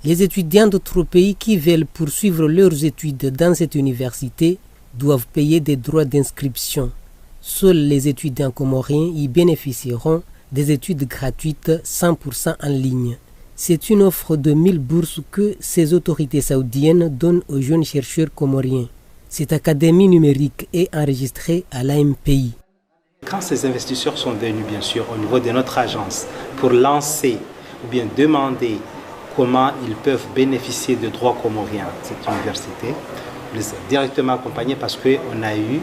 Les étudiants d'autres pays qui veulent poursuivre leurs études dans cette université doivent payer des droits d'inscription. Seuls les étudiants comoriens y bénéficieront des études gratuites 100% en ligne. C'est une offre de 1000 bourses que ces autorités saoudiennes donnent aux jeunes chercheurs comoriens. Cette académie numérique est enregistrée à l'AMPI. Quand ces investisseurs sont venus, bien sûr, au niveau de notre agence pour lancer ou bien demander comment ils peuvent bénéficier de droits comoriens, cette université, on les a directement accompagnés parce qu'on a eu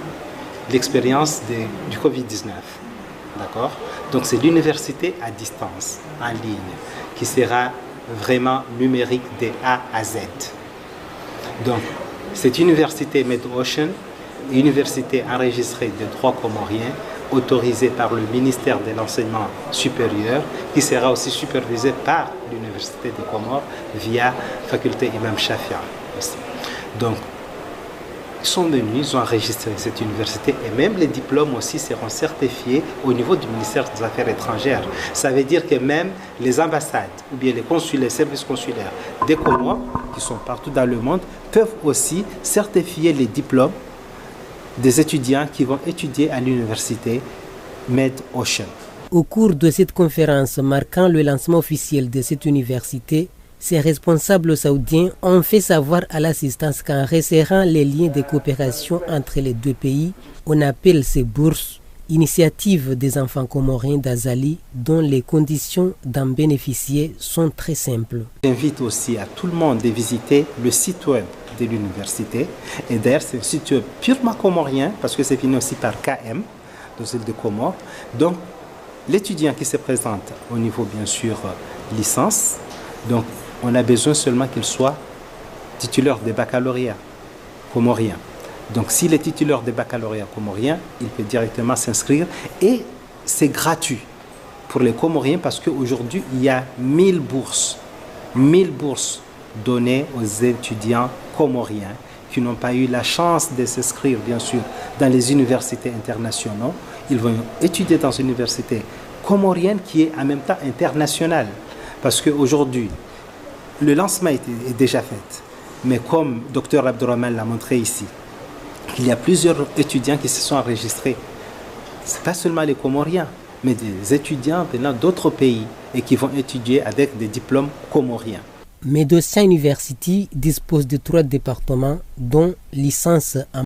l'expérience du Covid-19. D'accord ? Donc c'est l'université à distance, en ligne, qui sera vraiment numérique de A à Z. Donc cette université MedOcean, université enregistrée de droit comorien, autorisée par le ministère de l'Enseignement supérieur, qui sera aussi supervisée par l'Université des Comores via faculté Imam Shafia aussi. Donc, ils sont venus, ils ont enregistré cette université et même les diplômes aussi seront certifiés au niveau du ministère des Affaires étrangères. Ça veut dire que même les ambassades ou bien les consulats, les services consulaires des Comores, qui sont partout dans le monde, peuvent aussi certifier les diplômes des étudiants qui vont étudier à l'université MedOcean. Au cours de cette conférence marquant le lancement officiel de cette université, ces responsables saoudiens ont fait savoir à l'assistance qu'en resserrant les liens de coopération entre les deux pays, on appelle ces bourses Initiative des enfants comoriens d'Azali, dont les conditions d'en bénéficier sont très simples. J'invite aussi à tout le monde de visiter le site web de l'université. Et d'ailleurs, c'est un site web purement comorien, parce que c'est fini aussi par KM, de l'île de Comores. Donc, l'étudiant qui se présente au niveau, bien sûr, licence, donc on a besoin seulement qu'il soit titulaire de baccalauréat comorien. Donc, s'il est titulaire de baccalauréat comorien, il peut directement s'inscrire et c'est gratuit pour les Comoriens parce qu'aujourd'hui, il y a 1000 bourses données aux étudiants comoriens qui n'ont pas eu la chance de s'inscrire, bien sûr, dans les universités internationales. Ils vont étudier dans une université comorienne qui est en même temps internationale. Parce qu'aujourd'hui, le lancement est déjà fait. Mais comme Dr Abdourahmane l'a montré ici, il y a plusieurs étudiants qui se sont enregistrés. Ce n'est pas seulement les Comoriens, mais des étudiants venant d'autres pays et qui vont étudier avec des diplômes comoriens. MedOcean University dispose de 3 départements, dont licence en